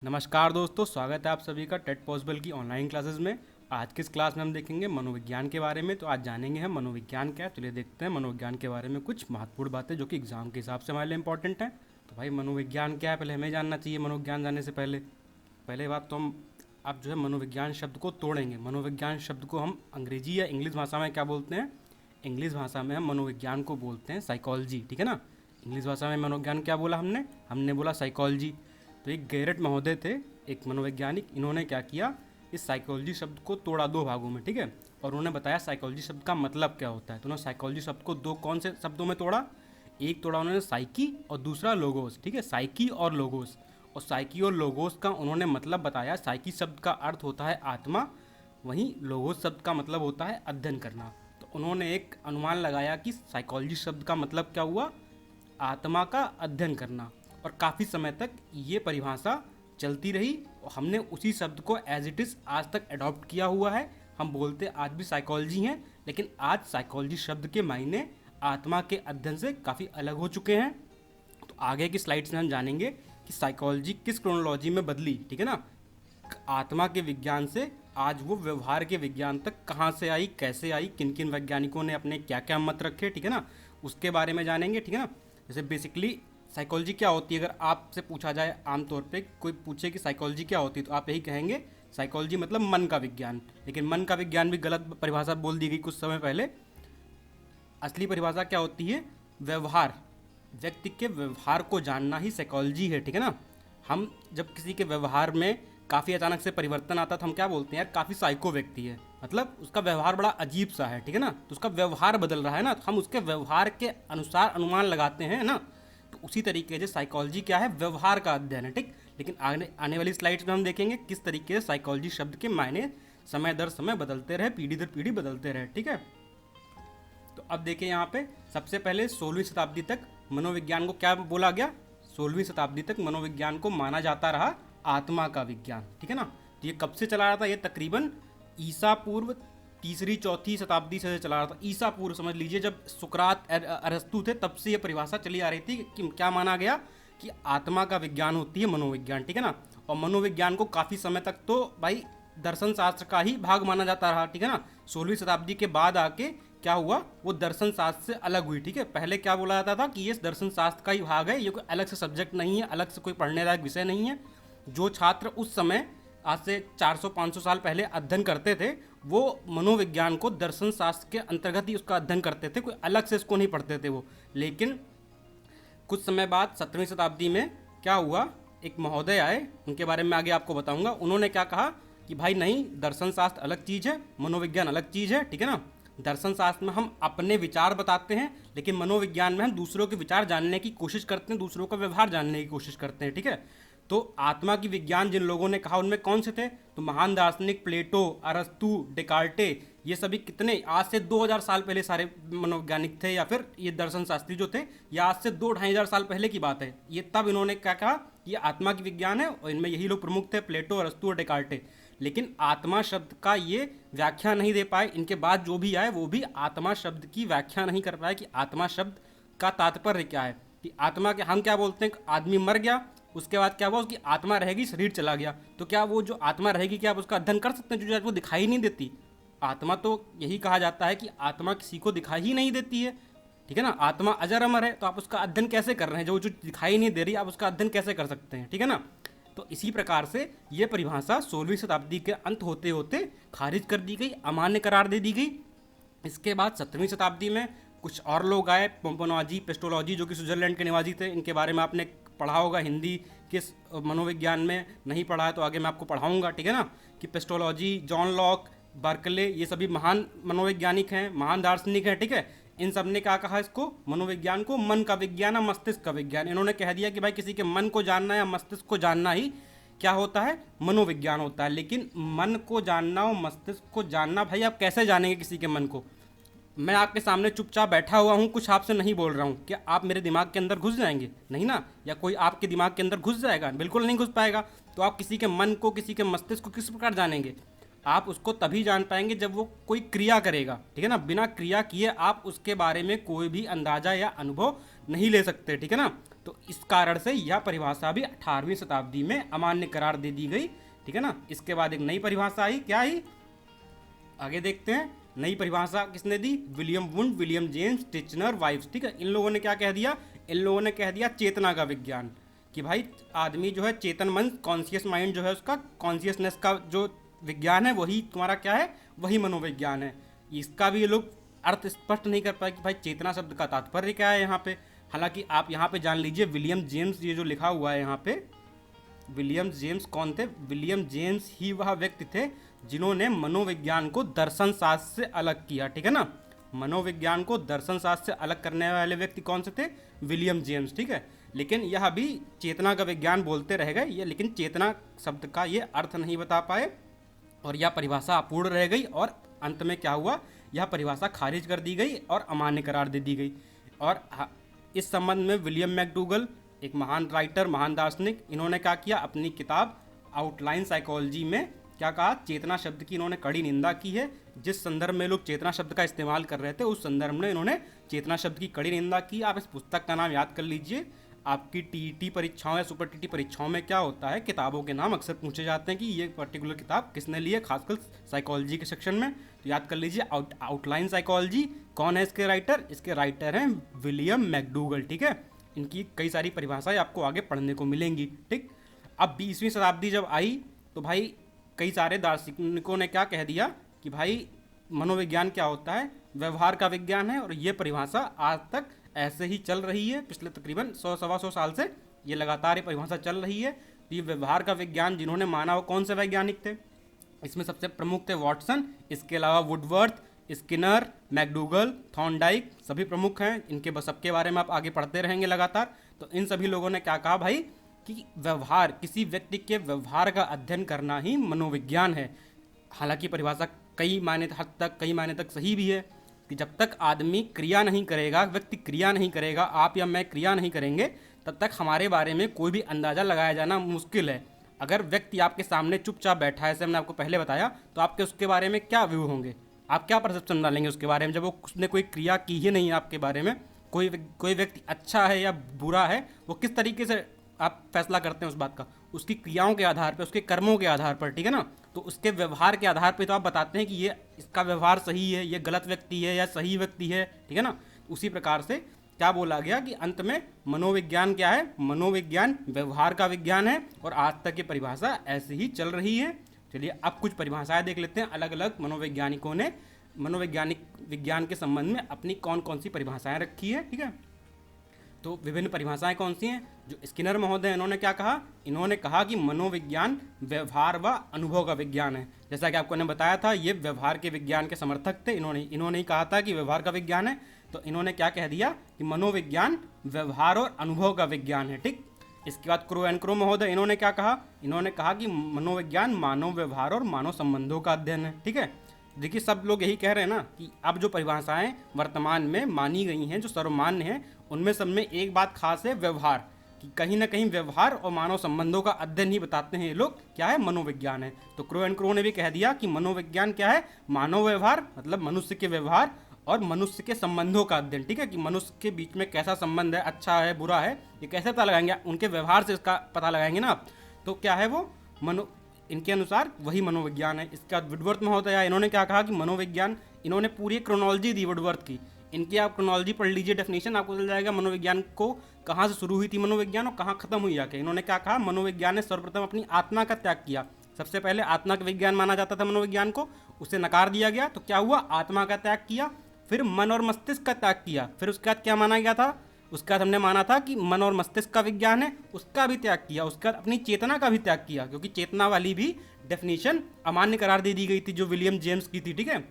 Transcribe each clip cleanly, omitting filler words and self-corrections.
नमस्कार दोस्तों, स्वागत है आप सभी का टेट पॉसिबल की ऑनलाइन क्लासेस में। आज की इस क्लास में हम देखेंगे मनोविज्ञान के बारे में। तो आज जानेंगे हम मनोविज्ञान क्या है। चलिए देखते हैं मनोविज्ञान के बारे में कुछ महत्वपूर्ण बातें जो कि एग्जाम के हिसाब से हमारे लिए इंपॉर्टेंट हैं। तो भाई मनोविज्ञान क्या है, पहले हमें जानना चाहिए। मनोविज्ञान जानने से पहले पहले बात तो हम अब जो है मनोविज्ञान शब्द को तोड़ेंगे। मनोविज्ञान शब्द को हम अंग्रेजी या इंग्लिश भाषा में क्या बोलते हैं? इंग्लिश भाषा में हम मनोविज्ञान को बोलते हैं साइकोलॉजी, ठीक है ना। इंग्लिश भाषा में मनोविज्ञान क्या बोला हमने हमने बोला साइकोलॉजी। तो एक गैरेट महोदय थे, एक मनोवैज्ञानिक, इन्होंने क्या किया, इस साइकोलॉजी शब्द को तोड़ा दो भागों में, ठीक है। और उन्होंने बताया साइकोलॉजी शब्द का मतलब क्या होता है। तो उन्होंने साइकोलॉजी शब्द को दो कौन से शब्दों में तोड़ा? एक तोड़ा उन्होंने साइकी और दूसरा लोगोस, ठीक है, साइकी और लोगोस। और साइकी और लोगोस का उन्होंने मतलब बताया। साइकी शब्द का अर्थ होता है आत्मा, वहीं लोगोस शब्द का मतलब होता है अध्ययन करना। तो उन्होंने एक अनुमान लगाया कि साइकोलॉजी शब्द का मतलब क्या हुआ, आत्मा का अध्ययन करना। और काफ़ी समय तक ये परिभाषा चलती रही और हमने उसी शब्द को एज इट इज़ आज तक अडॉप्ट किया हुआ है। हम बोलते आज भी साइकोलॉजी हैं, लेकिन आज साइकोलॉजी शब्द के मायने आत्मा के अध्ययन से काफ़ी अलग हो चुके हैं। तो आगे की स्लाइड्स में हम जानेंगे कि साइकोलॉजी किस क्रोनोलॉजी में बदली, ठीक है ना। आत्मा के विज्ञान से आज वो व्यवहार के विज्ञान तक कहाँ से आई, कैसे आई, किन किन वैज्ञानिकों ने अपने क्या क्या मत रखे, ठीक है ना, उसके बारे में जानेंगे, ठीक है ना। जैसे बेसिकली साइकोलॉजी क्या होती है, अगर आपसे पूछा जाए आमतौर पे कोई पूछे कि साइकोलॉजी क्या होती है, तो आप यही कहेंगे साइकोलॉजी मतलब मन का विज्ञान। लेकिन मन का विज्ञान भी गलत परिभाषा बोल दी गई कुछ समय पहले। असली परिभाषा क्या होती है? व्यवहार, व्यक्ति के व्यवहार को जानना ही साइकोलॉजी है, ठीक है ना। हम जब किसी के व्यवहार में काफ़ी अचानक से परिवर्तन आता तो हम क्या बोलते हैं, यार काफ़ी साइको व्यक्ति है, मतलब उसका व्यवहार बड़ा अजीब सा है, ठीक है ना। तो उसका व्यवहार बदल रहा है ना, तो हम उसके व्यवहार के अनुसार अनुमान लगाते हैं ना। तो उसी तरीके से साइकोलॉजी क्या है, व्यवहार का अध्ययन है, ठीक। लेकिन आने वाली स्लाइड्स में हम देखेंगे किस तरीके से साइकोलॉजी शब्द के मायने समय दर समय बदलते रहे, पीढ़ी दर पीढ़ी बदलते रहे, ठीक है। तो अब देखिए यहाँ पे सबसे पहले 16वीं शताब्दी तक मनोविज्ञान को क्या बोला गया? 16वीं शताब्दी तक मनोविज्ञान को माना जाता रहा आत्मा का विज्ञान, ठीक है ना। तो ये कब से चला रहा था? ये तकरीबन ईसा पूर्व तीसरी चौथी शताब्दी से चला रहा था। ईसा पूर्व समझ लीजिए, जब सुकरात अरस्तु थे तब से ये परिभाषा चली आ रही थी कि क्या माना गया कि आत्मा का विज्ञान होती है मनोविज्ञान, ठीक है ना। और मनोविज्ञान को काफ़ी समय तक तो भाई दर्शन शास्त्र का ही भाग माना जाता रहा, ठीक है ना। 16वीं शताब्दी के बाद आके क्या हुआ, वो दर्शन शास्त्र से अलग हुई, ठीक है। पहले क्या बोला जाता था कि ये दर्शन शास्त्र का ही भाग है, ये कोई अलग से सब्जेक्ट नहीं है, अलग से कोई पढ़ने लायक विषय नहीं है। जो छात्र उस समय आज से 400-500 साल पहले अध्ययन करते थे, वो मनोविज्ञान को दर्शन शास्त्र के अंतर्गत ही उसका अध्ययन करते थे, कोई अलग से इसको नहीं पढ़ते थे वो। लेकिन कुछ समय बाद 17वीं शताब्दी में क्या हुआ, एक महोदय आए, उनके बारे में आगे आपको बताऊंगा। उन्होंने क्या कहा कि भाई नहीं, दर्शन शास्त्र अलग चीज़ है, मनोविज्ञान अलग चीज़ है, ठीक है ना। दर्शन शास्त्र में हम अपने विचार बताते हैं, लेकिन मनोविज्ञान में हम दूसरों के विचार जानने की कोशिश करते हैं, दूसरों का व्यवहार जानने की कोशिश करते हैं, ठीक है। तो आत्मा की विज्ञान जिन लोगों ने कहा उनमें कौन से थे? तो महान दार्शनिक प्लेटो, अरस्तु, डेकार्टे, ये सभी कितने आज से 2000 साल पहले सारे मनोवैज्ञानिक थे, या फिर ये दर्शन शास्त्री जो थे, ये आज से 2-2,500 साल पहले की बात है। ये तब इन्होंने क्या कहा, ये आत्मा की विज्ञान है, और इनमें यही लोग प्रमुख थे, प्लेटो, अरस्तु और डेकार्टे। लेकिन आत्मा शब्द का ये व्याख्या नहीं दे पाए। इनके बाद जो भी आए वो भी आत्मा शब्द की व्याख्या नहीं कर पाए कि आत्मा शब्द का तात्पर्य क्या है। कि आत्मा के हम क्या बोलते हैं, आदमी मर गया, उसके बाद क्या हुआ, उसकी आत्मा रहेगी, शरीर चला गया। तो क्या वो जो आत्मा रहेगी, क्या आप उसका अध्ययन कर सकते हैं जो आज वो दिखाई नहीं देती? आत्मा तो यही कहा जाता है कि आत्मा किसी को दिखाई ही नहीं देती है, ठीक है ना। आत्मा अजर अमर है, तो आप उसका अध्ययन कैसे कर रहे हैं? जो जो दिखाई नहीं दे रही, आप उसका अध्ययन कैसे कर सकते हैं, ठीक है ना। तो इसी प्रकार से ये परिभाषा 16वीं शताब्दी के अंत होते होते खारिज कर दी गई, अमान्य करार दे दी गई। इसके बाद 17वीं शताब्दी में कुछ और लोग आए, पोम्पोनॉजी, पेस्टोलॉजी, जो कि स्विट्जरलैंड के निवासी थे। इनके बारे में आपने पढ़ा होगा हिंदी के मनोविज्ञान में, नहीं पढ़ा है तो आगे मैं आपको पढ़ाऊंगा, ठीक है ना। कि पेस्टोलॉजी, जॉन लॉक, बर्कले, ये सभी महान मनोवैज्ञानिक हैं, महान दार्शनिक हैं, ठीक है। इन सब ने क्या कहा इसको, मनोविज्ञान को मन का विज्ञान या मस्तिष्क का विज्ञान। इन्होंने कह दिया कि भाई किसी के मन को जानना या मस्तिष्क को जानना ही क्या होता है, मनोविज्ञान होता है। लेकिन मन को जानना और मस्तिष्क को जानना, भाई आप कैसे जानेंगे किसी के मन को? मैं आपके सामने चुपचाप बैठा हुआ हूँ, कुछ आपसे नहीं बोल रहा हूँ, क्या आप मेरे दिमाग के अंदर घुस जाएंगे? नहीं ना। या कोई आपके दिमाग के अंदर घुस जाएगा? बिल्कुल नहीं घुस पाएगा। तो आप किसी के मन को, किसी के मस्तिष्क को किस प्रकार जानेंगे? आप उसको तभी जान पाएंगे जब वो कोई क्रिया करेगा, ठीक है ना। बिना क्रिया किए आप उसके बारे में कोई भी अंदाजा या अनुभव नहीं ले सकते, ठीक है ना। तो इस कारण से यह परिभाषा भी 18वीं शताब्दी में अमान्य करार दे दी गई, ठीक है ना। इसके बाद एक नई परिभाषा आई, क्या आई, आगे देखते हैं। नई परिभाषा किसने दी, William Wundt, William James, Titchener, Vives, ठीक है। इन लोगों ने क्या कह दिया, इन लोगों ने कह दिया चेतना का विज्ञान, कि भाई आदमी जो है चेतन मन, कॉन्शियस माइंड जो है उसका, कॉन्शियसनेस का जो विज्ञान है वही तुम्हारा क्या है, वही मनोविज्ञान है। इसका भी ये लोग अर्थ स्पष्ट नहीं कर पाए कि भाई चेतना शब्द का तात्पर्य क्या है यहाँ पे। हालांकि आप यहाँ पे जान लीजिए, विलियम जेम्स, ये जो लिखा हुआ है यहाँ पे, विलियम जेम्स कौन थे, विलियम जेम्स ही वह व्यक्ति थे जिन्होंने मनोविज्ञान को दर्शन शास्त्र से अलग किया, ठीक है ना। मनोविज्ञान को दर्शन शास्त्र से अलग करने वाले व्यक्ति कौन से थे, विलियम जेम्स, ठीक है। लेकिन यह भी चेतना का विज्ञान बोलते रह गए ये, लेकिन चेतना शब्द का ये अर्थ नहीं बता पाए और यह परिभाषा अपूर्ण रह गई। और अंत में क्या हुआ, यह परिभाषा खारिज कर दी गई और अमान्य करार दे दी गई। और इस संबंध में विलियम मैकडूगल, एक महान राइटर, महान दार्शनिक, इन्होंने क्या किया, अपनी किताब आउटलाइन साइकोलॉजी में क्या कहा, चेतना शब्द की इन्होंने कड़ी निंदा की है। जिस संदर्भ में लोग चेतना शब्द का इस्तेमाल कर रहे थे उस संदर्भ में इन्होंने चेतना शब्द की कड़ी निंदा की। आप इस पुस्तक का नाम याद कर लीजिए। आपकी टीईटी परीक्षाओं या सुपर टीटी परीक्षाओं में क्या होता है, किताबों के नाम अक्सर पूछे जाते हैं कि ये पर्टिकुलर किताब किसने ली है, खासकर साइकोलॉजी के सेक्शन में। तो याद कर लीजिए आउटलाइन साइकोलॉजी। कौन है इसके राइटर, इसके राइटर हैं विलियम मैकडूगल, ठीक है। इनकी कई सारी परिभाषाएं आपको आगे पढ़ने को मिलेंगी, ठीक। अब 20वीं शताब्दी जब आई तो भाई कई सारे दार्शनिकों ने क्या कह दिया कि भाई मनोविज्ञान क्या होता है, व्यवहार का विज्ञान है। और ये परिभाषा आज तक ऐसे ही चल रही है, पिछले तकरीबन 100-125 साल से ये लगातार ये परिभाषा चल रही है। तो ये व्यवहार का विज्ञान जिन्होंने माना वो कौन से वैज्ञानिक थे, इसमें सबसे प्रमुख थे वॉटसन, इसके अलावा वुडवर्थ, स्किनर, मैकडूगल, थॉर्नडाइक, सभी प्रमुख हैं। इनके बस सबके बारे में आप आगे पढ़ते रहेंगे लगातार। तो इन सभी लोगों ने क्या कहा भाई कि व्यवहार, किसी व्यक्ति के व्यवहार का अध्ययन करना ही मनोविज्ञान है। हालांकि परिभाषा कई मायने तक सही भी है कि जब तक आदमी क्रिया नहीं करेगा, व्यक्ति क्रिया नहीं करेगा, आप या मैं क्रिया नहीं करेंगे, तब तक हमारे बारे में कोई भी अंदाज़ा लगाया जाना मुश्किल है। अगर व्यक्ति आपके सामने चुपचाप बैठा है, जैसे हमने आपको पहले बताया, तो आपके उसके बारे में क्या व्यू होंगे, आप क्या परसेप्शन डालेंगे उसके बारे में, जब वो उसने कोई क्रिया की ही नहीं आपके बारे में। कोई व्यक्ति अच्छा है या बुरा है, वो किस तरीके से आप फैसला करते हैं उस बात का, उसकी क्रियाओं के आधार पर, उसके कर्मों के आधार पर, ठीक है ना। तो उसके व्यवहार के आधार पर तो आप बताते हैं कि ये इसका व्यवहार सही है, ये गलत व्यक्ति है या सही व्यक्ति है, ठीक है ना। उसी प्रकार से क्या बोला गया कि अंत में मनोविज्ञान क्या है, मनोविज्ञान व्यवहार का विज्ञान है। और आज तक ये परिभाषा ऐसे ही चल रही है। चलिए अब कुछ परिभाषाएं देख लेते हैं। अलग अलग मनोवैज्ञानिकों ने मनोवैज्ञानिक विज्ञान के संबंध में अपनी कौन कौन सी परिभाषाएं रखी है, ठीक है। तो विभिन्न परिभाषाएं कौन सी हैं, जो स्किनर महोदय इन्होंने क्या कहा, इन्होंने कहा कि मनोविज्ञान व्यवहार व अनुभव का विज्ञान है। जैसा कि आपको ने बताया था, ये व्यवहार के विज्ञान के समर्थक थे। इन्होंने ही कहा था कि व्यवहार का विज्ञान है। तो इन्होंने क्या कह दिया कि मनोविज्ञान व्यवहार और अनुभव का विज्ञान है, ठीक। इसके बाद क्रो एंड क्रो महोदय इन्होंने क्या कहा, इन्होंने कहा कि मनोविज्ञान मानव व्यवहार और मानव संबंधों का अध्ययन है, ठीक है। देखिए सब लोग यही कह रहे हैं ना कि अब जो परिभाषाएं वर्तमान में मानी गई हैं, जो सर्वमान्य हैं, उनमें सब में एक बात खास है, व्यवहार, कि कहीं ना कहीं व्यवहार और मानव संबंधों का अध्ययन ही बताते हैं ये लोग, क्या है, मनोविज्ञान है। तो क्रो एंड क्रो ने भी कह दिया कि मनोविज्ञान क्या है, मानव व्यवहार मतलब मनुष्य के व्यवहार और मनुष्य के संबंधों का अध्ययन, ठीक है, कि मनुष्य के बीच में कैसा संबंध है, अच्छा है बुरा है, ये कैसे पता लगाएंगे, उनके व्यवहार से इसका पता लगाएंगे ना आप। तो क्या है वो इनके अनुसार वही मनोविज्ञान है। इसके बाद वुडवर्थ महोदय इन्होंने क्या कहा कि मनोविज्ञान, इन्होंने पूरी क्रोनोलॉजी दी वुडवर्थ की। इनकी आप क्रोनोलॉजी पढ़ लीजिए, डेफिनेशन आपको चल जाएगा मनोविज्ञान को कहाँ से शुरू हुई थी मनोविज्ञान और कहाँ खत्म हुई जाके। इन्होंने क्या कहा, मनोविज्ञान ने सर्वप्रथम अपनी आत्मा का त्याग किया। सबसे पहले आत्मा का विज्ञान माना जाता था मनोविज्ञान को, उसे नकार दिया गया। तो क्या हुआ, आत्मा का त्याग किया, फिर मन और मस्तिष्क का त्याग किया, फिर उसके बाद क्या माना गया था, उसके बाद हमने माना था कि मन और मस्तिष्क का विज्ञान है, उसका भी त्याग किया। उसके बाद अपनी चेतना का भी त्याग किया, क्योंकि चेतना वाली भी डेफिनेशन अमान्य करार दे दी गई थी जो विलियम जेम्स की थी, ठीक है।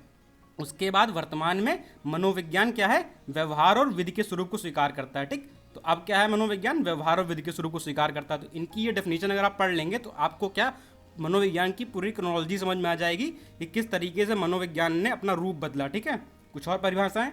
उसके बाद वर्तमान में मनोविज्ञान क्या है, व्यवहार और विधि के स्वरूप को स्वीकार करता है, ठीक। तो अब क्या है, मनोविज्ञान व्यवहार और विधि के स्वरूप को स्वीकार करता है। तो इनकी ये डेफिनेशन अगर आप पढ़ लेंगे तो आपको क्या, मनोविज्ञान की पूरी क्रोनोलॉजी समझ में आ जाएगी कि किस तरीके से मनोविज्ञान ने अपना रूप बदला, ठीक है। कुछ और परिभाषाएं,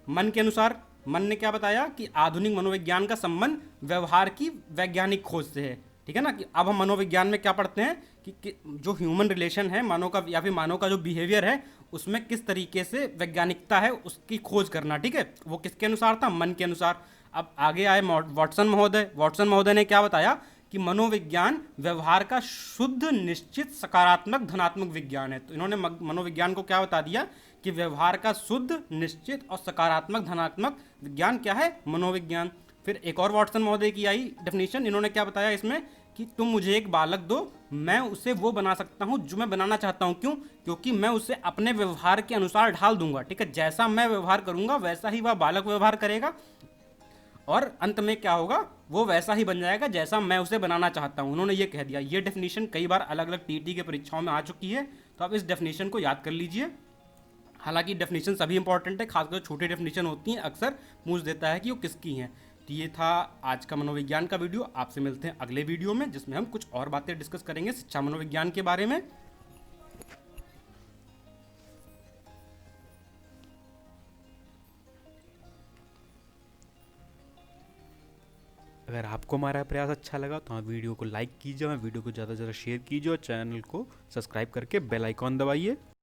मन के अनुसार, मन ने क्या बताया कि आधुनिक मनोविज्ञान का संबंध व्यवहार की वैज्ञानिक खोज से है, ठीक है ना। कि अब हम मनोविज्ञान में क्या पढ़ते हैं कि जो ह्यूमन रिलेशन है, मानव का या फिर मानव का जो बिहेवियर है, उसमें किस तरीके से वैज्ञानिकता है उसकी खोज करना, ठीक है। वो किसके अनुसार था, मन के अनुसार। अब आगे आए वॉटसन महोदय ने क्या बताया कि मनोविज्ञान व्यवहार का शुद्ध, निश्चित, सकारात्मक, धनात्मक विज्ञान है। तो इन्होंने मनोविज्ञान को क्या बता दिया कि व्यवहार का शुद्ध, निश्चित और सकारात्मक, धनात्मक विज्ञान क्या है? मनोविज्ञान। फिर एक और वॉटसन महोदय की आई डेफिनेशन। इन्होंने क्या बताया इसमें कि तुम मुझे एक बालक दो, मैं उसे वो बना सकता हूं जो मैं बनाना चाहता हूं। क्यों? क्योंकि मैं उसे अपने व्यवहार के अनुसार ढाल दूंगा। ठीक है, जैसा मैं व्यवहार करूंगा वैसा ही वह बालक व्यवहार करेगा, और अंत में क्या होगा? वो वैसा ही बन जाएगा जैसा मैं उसे बनाना चाहता हूं। उन्होंने ये कह दिया। ये डेफिनेशन कई बार अलग अलग टीटी के परीक्षाओं में आ चुकी है, तो आप इस डेफिनेशन को याद कर लीजिए। हालांकि डेफिनेशन सभी इंपॉर्टेंट है, खासकर छोटी डेफिनेशन होती हैं अक्सर पूछ देता है कि वो किसकी हैं। तो ये था आज का मनोविज्ञान का वीडियो। आपसे मिलते हैं अगले वीडियो में, जिसमें हम कुछ और बातें डिस्कस करेंगे शिक्षा मनोविज्ञान के बारे में। अगर आपको हमारा प्रयास अच्छा लगा तो आप वीडियो को लाइक कीजिए, वीडियो को ज़्यादा से ज़्यादा शेयर कीजिए और चैनल को सब्सक्राइब करके बेल आइकॉन दबाइए।